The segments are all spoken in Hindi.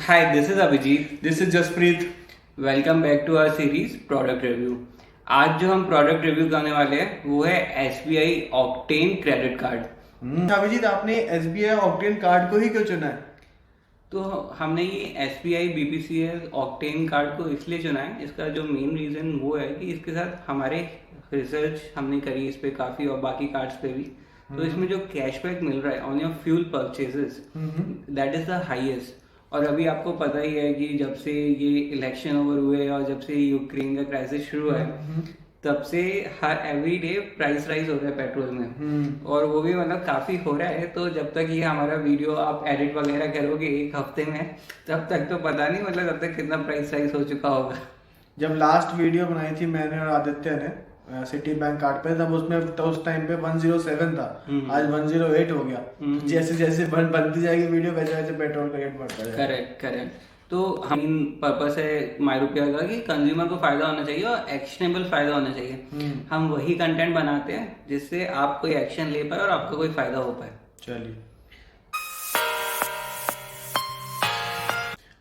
Hi, this is Abhijit. This is Jaspreet. Welcome back to our series product review. आज जो हम प्रोडक्ट रिव्यू करने वाले हैं वो है SBI octane credit card. Abhijit, आपने SBI ऑक्टेन कार्ड को ही क्यों चुना है? तो हमने ये SBI BPCL ऑक्टेन कार्ड को इसलिए चुना है, इसका जो मेन रीज़न वो है कि इसके साथ हमारे रिसर्च हमने करी इस पे काफ़ी और बाकी कार्ड्स पे भी। तो इसमें जो कैशबैक मिल रहा है on your fuel purchases that is the highest. और अभी आपको पता ही है कि जब से ये इलेक्शन ओवर हुए और जब से यूक्रेन का क्राइसिस शुरू है तब से हर एवरी डे प्राइस राइज हो रहा है पेट्रोल में, और वो भी मतलब काफी हो रहा है। तो जब तक ये हमारा वीडियो आप एडिट वगैरह करोगे एक हफ्ते में, तब तक तो पता नहीं मतलब तब तक कितना प्राइस राइज हो चुका होगा। जब लास्ट वीडियो बनाई थी मैंने और आदित्य ने सिटी बैंक कार्ड पे, तब उसमें तो उस टाइम पे 107 था, आज 108 हो गया। जैसे जैसे बनती जाएगी वीडियो वैसे वैसे पेट्रोल का रेट बढ़ता जाएगा। करेक्ट। तो हम पर्पस है माई रुपया का कि कंज्यूमर को फायदा होना चाहिए और एक्शनेबल फायदा होना चाहिए। हम वही कंटेंट बनाते हैं जिससे आप कोई एक्शन ले पाए और आपको कोई फायदा हो पाए। चलिए,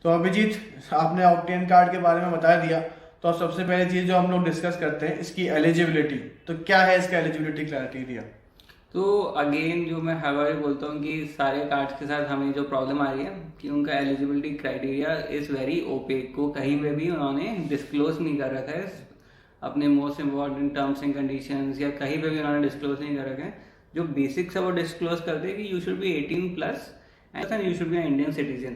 तो अभिजीत आपने ऑक्टेन कार्ड के बारे में बता दिया, तो अब सबसे पहले चीज जो हम लोग डिस्कस करते हैं इसकी एलिजिबिलिटी। तो क्या है इसका एलिजिबिलिटी क्राइटेरिया? तो अगेन जो मैं हर बार बोलता हूँ कि सारे कार्ड्स के साथ हमें जो प्रॉब्लम आ रही है कि उनका eligibility criteria is very opaque. को कहीं पे भी उन्होंने डिस्क्लोज नहीं कर रखा है अपने most important terms and conditions, या कहीं पे भी उन्होंने डिस्क्लोज नहीं कर रखा है। जो बेसिक्स है वो डिस्क्लोज करते हैं कि you should be 18+ and you should be Indian citizen.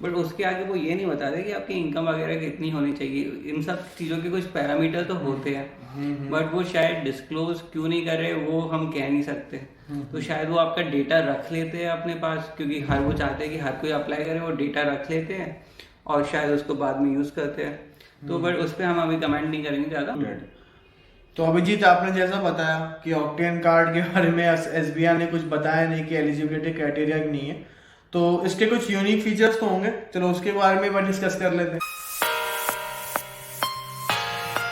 But उसके आगे वो ये नहीं बताते कि आपकी इनकम वगैरह कितनी होनी चाहिए। इन सब चीज़ों के कुछ पैरामीटर तो होते हैं, बट वो शायद डिस्क्लोज क्यों नहीं कर रहे वो हम कह नहीं सकते। तो शायद वो आपका डेटा रख लेते हैं अपने पास, क्योंकि हर वो चाहते हैं कि हर कोई अप्लाई करे, वो डेटा रख लेते हैं और शायद उसको बाद में यूज़ करते हैं। तो बट उस पर हम अभी कमेंट नहीं करेंगे ज़्यादा। तो अभिजीत, आपने जैसा बताया कि ऑक्टेन कार्ड के बारे में SBI ने कुछ बताया नहीं कि एलिजिबिलिटी क्राइटेरिया नहीं है, तो इसके कुछ यूनिक फीचर्स तो होंगे, चलो उसके बारे में डिस्कस कर लेते हैं।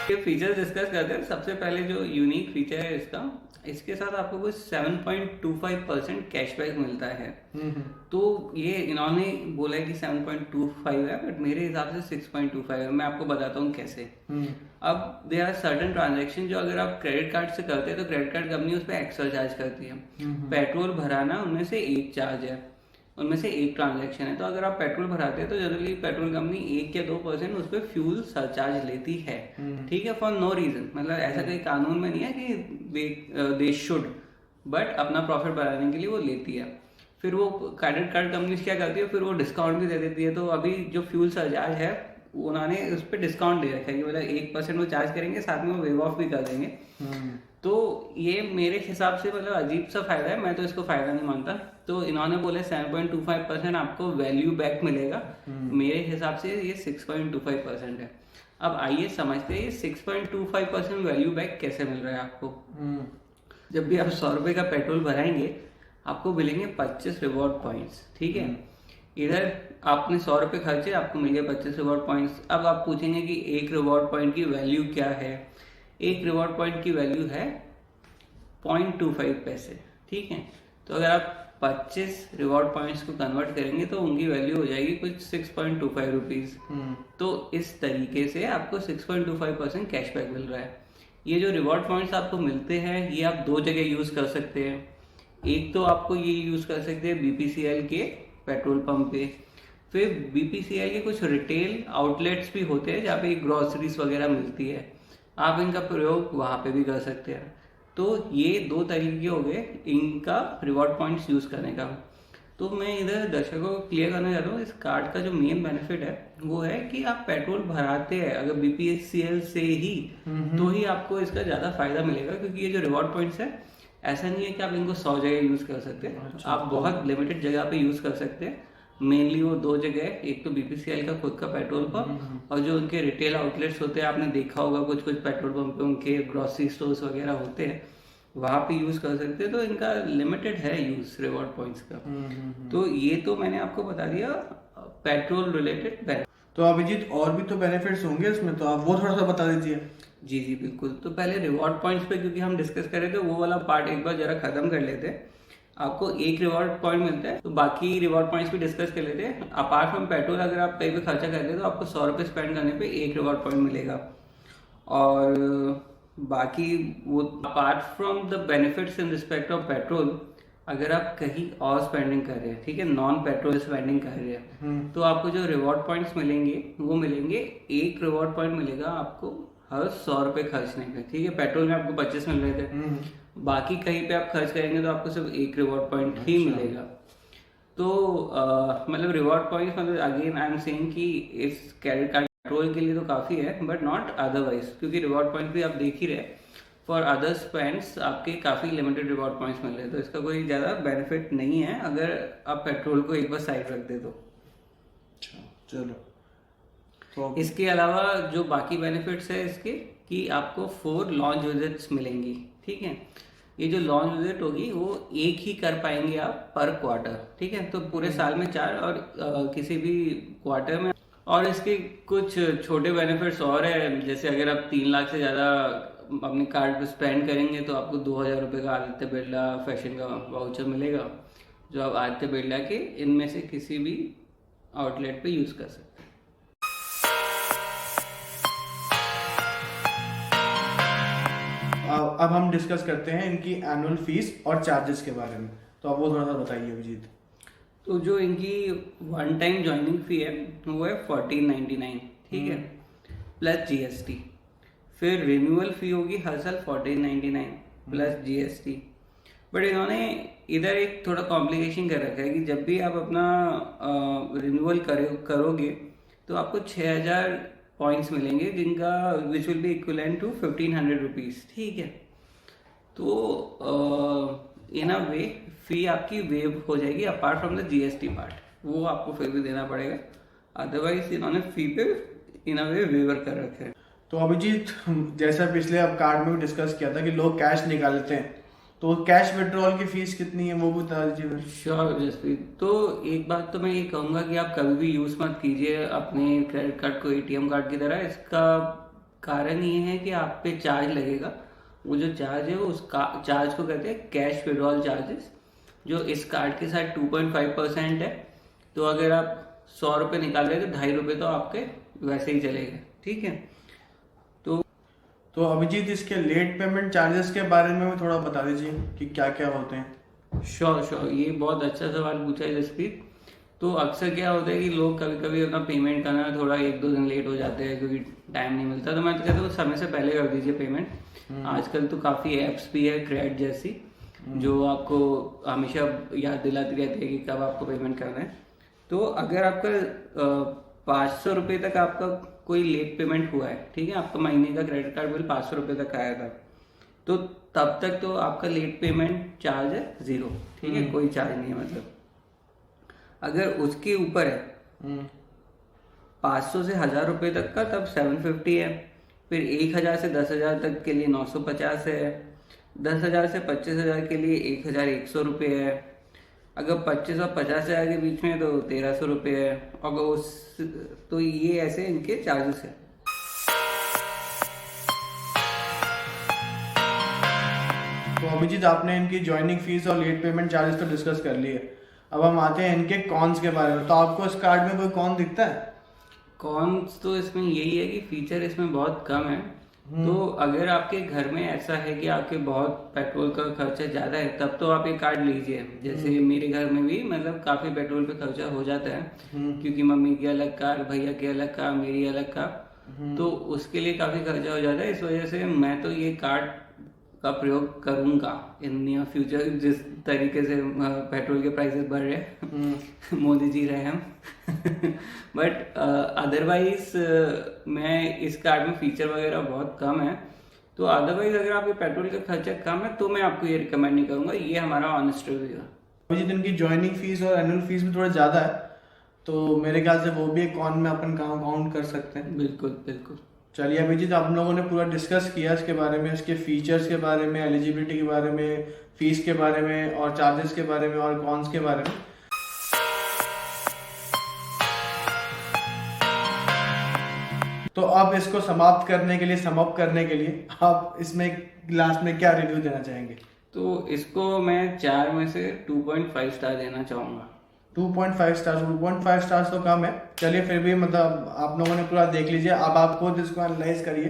ये फीचर डिस्कस करते हैं। सबसे पहले जो यूनिक फीचर है इसका, इसके साथ आपको कुछ 7.25% कैशबैक मिलता है। तो ये इन्होंने बोला है कि 7.25 है, बट मेरे हिसाब से 6.25 है। मैं आपको बताता हूँ कैसे। अब देयर आर सर्टेन ट्रांजैक्शन जो अगर आप क्रेडिट कार्ड से करते हैं तो क्रेडिट कार्ड कंपनी उस पर एक्स्ट्रा चार्ज करती है। पेट्रोल भराना उनमें से एक चार्ज है, उनमें से एक ट्रांजैक्शन है। तो अगर आप पेट्रोल भराते हैं तो जनरली पेट्रोल कंपनी 1 या 2% उस पर फ्यूल सरचार्ज लेती है। ठीक है, फॉर नो रीजन, मतलब ऐसा कोई कानून में नहीं है कि दे शुड, बट अपना प्रॉफिट बढ़ाने के लिए वो लेती है। फिर वो क्रेडिट कार्ड कंपनी क्या करती है, फिर वो डिस्काउंट भी दे देती है। तो अभी जो फ्यूल सरचार्ज है उन्होंने उस पर डिस्काउंट दे रखा है कि मतलब 1% वो चार्ज करेंगे, साथ में वो वेव ऑफ भी कर देंगे। तो ये मेरे हिसाब से मतलब अजीब सा फायदा है, मैं तो इसको फायदा नहीं मानता। तो इन्होंने बोले 7.25% आपको वैल्यू बैक मिलेगा। मेरे हिसाब से ये 6.25% है। अब आइए समझते हैं ये 6.25% वैल्यू बैक कैसे मिल रहा है आपको। जब भी आप 100 रुपये का पेट्रोल भराएंगे आपको मिलेंगे 25 रिवॉर्ड पॉइंट्स। ठीक है, इधर आपने 100 रुपये खर्चे, आपको मिल गए 25 रिवॉर्ड पॉइंट्स। अब आप पूछेंगे कि एक रिवॉर्ड पॉइंट की वैल्यू क्या है। एक रिवॉर्ड पॉइंट की वैल्यू है 0.25 पैसे। ठीक है, तो अगर आप 25 रिवॉर्ड पॉइंट्स को कन्वर्ट करेंगे तो उनकी वैल्यू हो जाएगी कुछ 6.25 रुपीज़। तो इस तरीके से आपको 6.25% कैशबैक मिल रहा है। ये जो रिवॉर्ड पॉइंट्स आपको मिलते हैं ये आप दो जगह यूज़ कर सकते हैं। एक तो आपको ये यूज़ कर सकते हैं BPCL के पेट्रोल पंप पे, फिर BPCL के कुछ रिटेल आउटलेट्स भी होते हैं जहाँ पे ग्रॉसरीज वगैरह मिलती है, आप इनका प्रयोग वहाँ पे भी कर सकते हैं। तो ये दो तरीके हो गए इनका रिवॉर्ड पॉइंट्स यूज़ करने का। तो मैं इधर दर्शकों को क्लियर करना चाहता हूँ, इस कार्ड का जो मेन बेनिफिट है वो है कि आप पेट्रोल भराते हैं अगर BPCL से ही, तो ही आपको इसका ज़्यादा फायदा मिलेगा। क्योंकि ये जो रिवॉर्ड पॉइंट्स है ऐसा नहीं है कि आप इनको 100 जगह यूज़ कर सकते हैं। आप बहुत लिमिटेड जगह पे यूज़ कर सकते हैं। मेनली वो दो जगह, एक तो BPCL का खुद का पेट्रोल पंप और जो उनके रिटेल आउटलेट्स होते हैं, आपने देखा होगा कुछ कुछ पेट्रोल पंप पे उनके ग्रोसरी स्टोर्स वगैरह होते हैं, वहाँ पे यूज़ कर सकते हैं। तो इनका लिमिटेड है यूज़ रिवॉर्ड पॉइंट्स का। तो ये तो मैंने आपको बता दिया पेट्रोल रिलेटेड बेनिफिट। तो अभिजीत और भी तो बेनिफिट्स होंगे इसमें, तो आप वो थोड़ा सा बता दीजिए। जी बिल्कुल। तो पहले रिवॉर्ड पॉइंट्स पे क्योंकि हम डिस्कस कर रहे थे वो वाला पार्ट एक बार जरा ख़त्म कर लेते हैं। आपको एक रिवॉर्ड पॉइंट मिलता है। तो बाकी रिवॉर्ड पॉइंट्स भी डिस्कस कर लेते हैं। अपार्ट फ्रॉम पेट्रोल अगर आप कहीं पे खर्चा करते हैं तो आपको 100 रुपये स्पेंड करने पे एक रिवॉर्ड पॉइंट मिलेगा। और बाकी वो apart from the benefits in respect of petrol, अगर आप कहीं और स्पेंडिंग कर रहे हैं, ठीक है, नॉन पेट्रोल स्पेंडिंग कर रहे हैं, तो आपको जो रिवॉर्ड पॉइंट्स मिलेंगे वो मिलेंगे, एक रिवॉर्ड पॉइंट मिलेगा आपको हर 100 रुपये खर्चने पे, ठीक है। पेट्रोल में आपको 25 मिल रहे थे, बाकी कहीं पे आप खर्च करेंगे तो आपको सिर्फ एक रिवॉर्ड पॉइंट ही मिलेगा। तो मतलब रिवॉर्ड पॉइंट मतलब अगेन आई एम सेइंग कि इस क्रेडिट कार्ड पेट्रोल के लिए तो काफ़ी है, बट नॉट अदरवाइज, क्योंकि रिवॉर्ड पॉइंट भी आप देख ही रहे, फॉर अदर स्पेंड्स आपके काफ़ी लिमिटेड रिवॉर्ड पॉइंट्स मिल रहे हैं, तो इसका कोई ज़्यादा बेनिफिट नहीं है अगर आप पेट्रोल को एक बार साइड रख दे तो। चलो, तो इसके अलावा जो बाकी बेनिफिट्स है इसके, कि आपको 4 लॉन्च विजिट्स मिलेंगी, ठीक है। ये जो लॉन्च विजिट होगी वो एक ही कर पाएंगे आप पर क्वार्टर, ठीक है। तो पूरे साल में 4 और किसी भी क्वार्टर में। और इसके कुछ छोटे बेनिफिट्स और है, जैसे अगर आप 3 लाख से ज़्यादा अपने कार्ड पे स्पेंड करेंगे तो आपको 2000 रुपये का आदित्य बिरला फैशन का वाउचर मिलेगा, जो आप आदित्य बिरला के इनमें से किसी भी आउटलेट पे यूज़ कर सकते हैं। अब हम डिस्कस करते हैं इनकी एनुअल फीस और चार्जेस के बारे में, तो आप वो थोड़ा सा बताइए अभिजीत। तो जो इनकी वन टाइम ज्वाइनिंग फी है वो है 1499, ठीक है, प्लस जीएसटी। फिर रिन्यूअल फी होगी हर साल 1499 प्लस जीएसटी। बट इन्होंने इधर एक थोड़ा कॉम्प्लिकेशन कर रखा है कि जब भी आप अपना रिन्यूअल करोगे तो आपको 6000 पॉइंट्स मिलेंगे, जिनका which will be equivalent to 1500 rupees, ठीक है। तो इन अ वे फी आपकी वेव हो जाएगी apart from the GST part, वो आपको फिर भी देना पड़ेगा, अदरवाइज इन्होंने फी पे इन अ वे वेवर कर रखे हैं। तो अभिजीत, जैसा पिछले अब कार्ड में भी डिस्कस किया था कि लोग कैश निकालते हैं, तो कैश विड्रॉल की फीस कितनी है वो भी बता दीजिए। श्योर जसप्रीत। तो एक बात तो मैं ये कहूँगा कि आप कभी भी यूज़ मत कीजिए अपने क्रेडिट कार्ड को एटीएम कार्ड की तरह। इसका कारण ये है कि आप पे चार्ज लगेगा, वो जो चार्ज है वो उस चार्ज को कहते हैं कैश विड्रॉल चार्जेस, जो इस कार्ड के साथ 2.5% है। तो अगर आप 100 रुपये निकाल रहे तो 2.5 रुपये तो आपके वैसे ही चलेगा, ठीक है। तो अभिजीत, इसके लेट पेमेंट चार्जेस के बारे में भी थोड़ा बता दीजिए कि क्या क्या होते हैं। श्योर, ये बहुत अच्छा सवाल पूछा है जसप्रीत। तो अक्सर क्या होता है कि लोग कभी कभी अपना पेमेंट करना थोड़ा 1-2 दिन लेट हो जाते हैं क्योंकि टाइम नहीं मिलता, तो मैं तो कहता हूँ समय से पहले कर दीजिए पेमेंट। आजकल तो काफ़ी ऐप्स भी है क्रेडिट जैसी, जो आपको हमेशा याद दिलाती रहती है कि कब आपको पेमेंट करना है। तो अगर आपका 500 रुपये तक आपका कोई लेट पेमेंट हुआ है, ठीक है, आपका महीने का क्रेडिट कार्ड बिल 500 रुपये तक आया था, तो तब तक तो आपका लेट पेमेंट चार्ज है 0, ठीक है, कोई चार्ज नहीं है। मतलब अगर उसके ऊपर है 500 से 1000 रुपये तक का, तब 750 है। फिर 1000 से 10,000 तक के लिए 950 है। 10,000 से 25,000 के लिए 1100 रुपये है। अगर 25 और 50,000 के बीच में तो 1300 रुपये है। अगर उस तो ये ऐसे इनके चार्जेस है। तो अभिजीत, आपने इनकी ज्वाइनिंग फीस और लेट पेमेंट चार्जेस तो डिस्कस कर लिए, अब हम आते हैं इनके कॉन्स के बारे में। तो आपको इस कार्ड में कोई कॉन दिखता है? कॉन्स तो इसमें यही है कि फीचर इसमें बहुत कम है। तो अगर आपके घर में ऐसा है कि आपके बहुत पेट्रोल का खर्चा ज़्यादा है, तब तो आप ये कार्ड लीजिए। जैसे मेरे घर में भी मतलब काफ़ी पेट्रोल पे खर्चा हो जाता है, क्योंकि मम्मी की अलग कार, भैया की अलग कार, मेरी अलग कार, तो उसके लिए काफ़ी खर्चा हो जाता है। इस वजह से मैं तो ये कार्ड का प्रयोग करूंगा इन नियर फ्यूचर। जिस तरीके से पेट्रोल के प्राइसेस बढ़ रहे हैं, मोदी जी रहे हम बट अदरवाइज मैं इस कार्ड में फीचर वगैरह बहुत कम है। तो अदरवाइज अगर आपके पेट्रोल का खर्चा कम है तो मैं आपको ये रिकमेंड नहीं करूंगा। ये हमारा ऑनेस्ट रिव्यू है। अभिजीत, इनकी ज्वाइनिंग फीस और एनुअल फीस भी थोड़ा ज़्यादा है, तो मेरे ख्याल से वो भी एक कॉन में अपन काउंट कर सकते हैं। बिल्कुल बिल्कुल। चलिए अभिजीत, आप लोगों ने पूरा डिस्कस किया इसके बारे में, इसके फीचर्स के बारे में, एलिजिबिलिटी के बारे में, फीस के बारे में और चार्जेस के बारे में और कॉन्स के बारे में। तो अब इसको समाप्त करने के लिए आप इसमें लास्ट में क्या रिव्यू देना चाहेंगे? तो इसको मैं 4 में से 2.5 स्टार देना चाहूँगा। 2.5 स्टार्स, 2.5 स्टार्स तो कम है, चलिए फिर भी मतलब आप लोगों ने पूरा देख लीजिए। अब आप खुद इसको एनालाइज करिए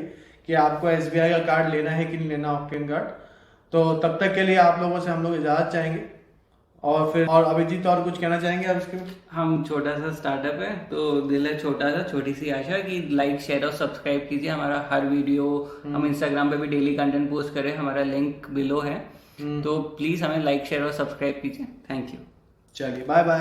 कि आपको SBI का कार्ड लेना है कि नहीं लेना, ऑक्टेन कार्ड। तो तब तक के लिए आप लोगों से हम लोग इजाज़त चाहेंगे। और अभिजीत और कुछ कहना चाहेंगे आप इसके? हम छोटा सा स्टार्टअप है, तो दिल है छोटा सा, छोटी सी आशा कि लाइक शेयर और सब्सक्राइब कीजिए हमारा हर वीडियो। हम इंस्टाग्राम पे भी डेली कंटेंट पोस्ट करें, हमारा लिंक बिलो है, तो प्लीज़ हमें लाइक शेयर और सब्सक्राइब कीजिए। Thank you. चलिए बाय बाय।